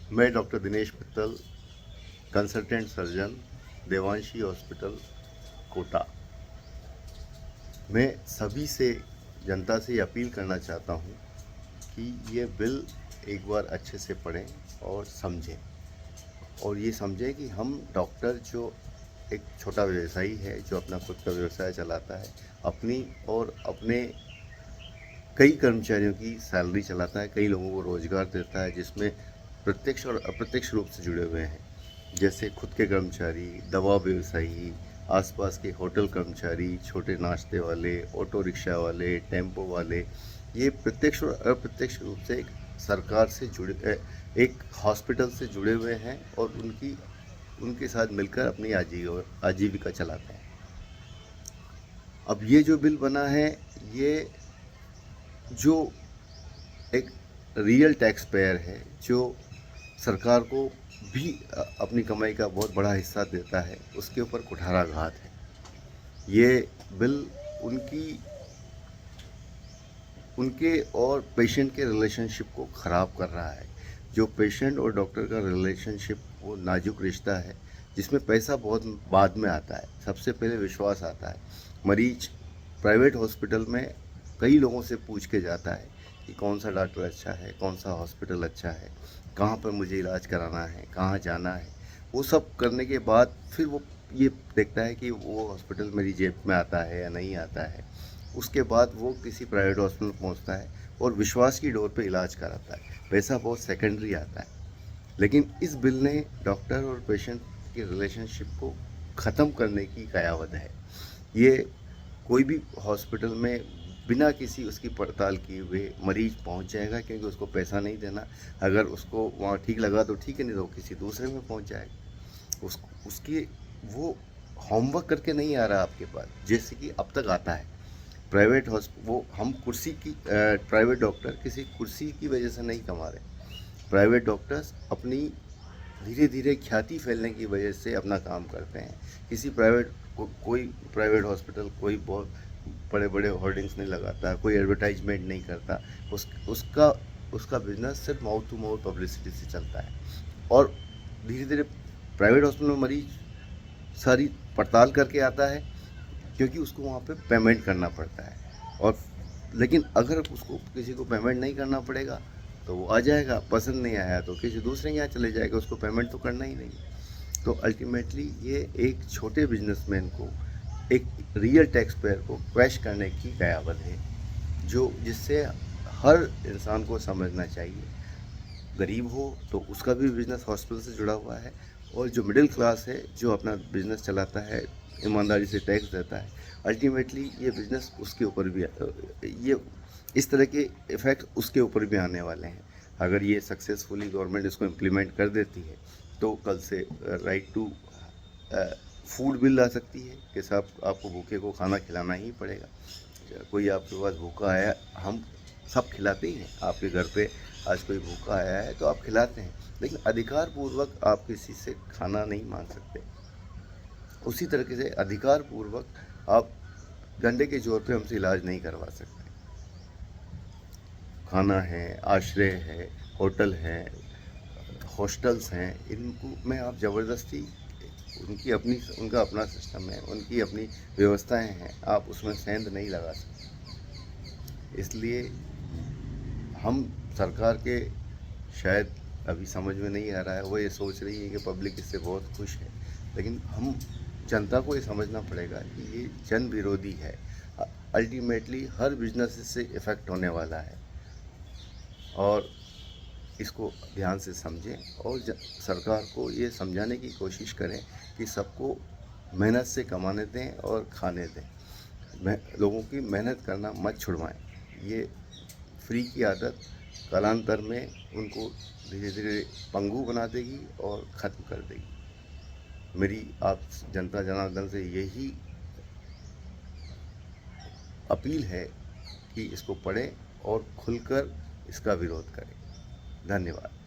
मैं doctor Dinesh Mittal, consultant surgeon, Devanshi hospital, Kota. मैं सभी से, जनता से ये अपील करना चाहता हूँ कि ये बिल एक बार अच्छे से पढ़ें और समझें, और ये समझें कि हम डॉक्टर जो एक छोटा व्यवसायी है, जो अपना खुद का व्यवसाय चलाता है, अपनी और अपने कई कर्मचारियों की सैलरी चलाता है, कई लोगों को रोज़गार देता है, जिसमें प्रत्यक्ष और अप्रत्यक्ष रूप से जुड़े हुए हैं। जैसे खुद के कर्मचारी, दवा व्यवसायी, आसपास के होटल कर्मचारी, छोटे नाश्ते वाले, ऑटो रिक्शा वाले, टेम्पो वाले, ये प्रत्यक्ष और अप्रत्यक्ष रूप से एक सरकार से जुड़े, एक हॉस्पिटल से जुड़े हुए हैं, और उनके साथ मिलकर अपनी आजीविका चलाते हैं। अब ये जो बिल बना है, ये जो एक रियल टैक्स पेयर है, जो सरकार को भी अपनी कमाई का बहुत बड़ा हिस्सा देता है, उसके ऊपर कुठाराघात है। ये बिल उनकी उनके और पेशेंट के रिलेशनशिप को ख़राब कर रहा है। जो पेशेंट और डॉक्टर का रिलेशनशिप, वो नाजुक रिश्ता है, जिसमें पैसा बहुत बाद में आता है, सबसे पहले विश्वास आता है। मरीज प्राइवेट हॉस्पिटल में कई लोगों से पूछ के जाता है कि कौन सा डॉक्टर अच्छा है, कौन सा हॉस्पिटल अच्छा है, कहाँ पर मुझे इलाज कराना है, कहाँ जाना है। वो सब करने के बाद फिर वो ये देखता है कि वो हॉस्पिटल मेरी जेब में आता है या नहीं आता है। उसके बाद वो किसी प्राइवेट हॉस्पिटल पहुंचता है और विश्वास की डोर पे इलाज कराता है। पैसा बहुत सेकेंडरी आता है। लेकिन इस बिल ने डॉक्टर और पेशेंट के रिलेशनशिप को ख़त्म करने की कयावत है। ये कोई भी हॉस्पिटल में बिना किसी उसकी पड़ताल किए हुए मरीज पहुंच जाएगा, क्योंकि उसको पैसा नहीं देना। अगर उसको वहाँ ठीक लगा तो ठीक है, नहीं तो किसी दूसरे में पहुंच जाएगा। उसकी वो होमवर्क करके नहीं आ रहा आपके पास, जैसे कि अब तक आता है। प्राइवेट वो हम कुर्सी की प्राइवेट डॉक्टर किसी कुर्सी की वजह से नहीं कमा रहे। प्राइवेट डॉक्टर्स अपनी धीरे धीरे ख्याति फैलने की वजह से अपना काम करते हैं। किसी कोई प्राइवेट हॉस्पिटल कोई बहुत बड़े बड़े होर्डिंग्स नहीं लगाता, कोई एडवर्टाइजमेंट नहीं करता। उसका उसका बिजनेस सिर्फ माउथ टू माउथ पब्लिसिटी से चलता है। और धीरे धीरे प्राइवेट हॉस्पिटल में मरीज सारी पड़ताल करके आता है, क्योंकि उसको वहाँ पे पेमेंट करना पड़ता है। और लेकिन अगर उसको किसी को पेमेंट नहीं करना पड़ेगा तो वो आ जाएगा, पसंद नहीं आया तो किसी दूसरे के यहाँ चले जाएगा, उसको पेमेंट तो करना ही नहीं। तो अल्टीमेटली ये एक छोटे बिजनेसमैन को, एक रियल टैक्स पेयर को क्रैश करने की कयावत है, जो जिससे हर इंसान को समझना चाहिए। गरीब हो तो उसका भी बिजनेस हॉस्पिटल से जुड़ा हुआ है, और जो मिडिल क्लास है, जो अपना बिजनेस चलाता है, ईमानदारी से टैक्स देता है, अल्टीमेटली ये बिजनेस उसके ऊपर भी ये इस तरह के इफ़ेक्ट उसके ऊपर भी आने वाले हैं। अगर ये सक्सेसफुली गवर्नमेंट इसको इम्प्लीमेंट कर देती है तो कल से राइट टू फूड बिल आ सकती है कि साहब आपको भूखे को खाना खिलाना ही पड़ेगा। कोई आपके पास भूखा आया, हम सब खिलाते ही हैं। आपके घर पे आज कोई भूखा आया है तो आप खिलाते हैं, लेकिन अधिकार पूर्वक आप किसी से खाना नहीं मांग सकते। उसी तरीके से अधिकार पूर्वक आप डंडे के जोर पे हमसे इलाज नहीं करवा सकते। खाना है, आश्रय है, होटल है, हॉस्टल्स हैं, इनको में आप ज़बरदस्ती, उनका अपना सिस्टम है, उनकी अपनी व्यवस्थाएं हैं, आप उसमें सेंध नहीं लगा सकते। इसलिए हम सरकार के शायद अभी समझ में नहीं आ रहा है, वो ये सोच रही है कि पब्लिक इससे बहुत खुश है, लेकिन हम जनता को ये समझना पड़ेगा कि ये जन विरोधी है। अल्टीमेटली हर बिजनेस इससे इफ़ेक्ट होने वाला है, और इसको ध्यान से समझें और सरकार को ये समझाने की कोशिश करें कि सबको मेहनत से कमाने दें और खाने दें। लोगों की मेहनत करना मत छुड़वाएं। ये फ्री की आदत कालांतर में उनको धीरे धीरे पंगु बना देगी और ख़त्म कर देगी। मेरी आप जनता जनार्दन से यही अपील है कि इसको पढ़ें और खुलकर इसका विरोध करें। धन्यवाद।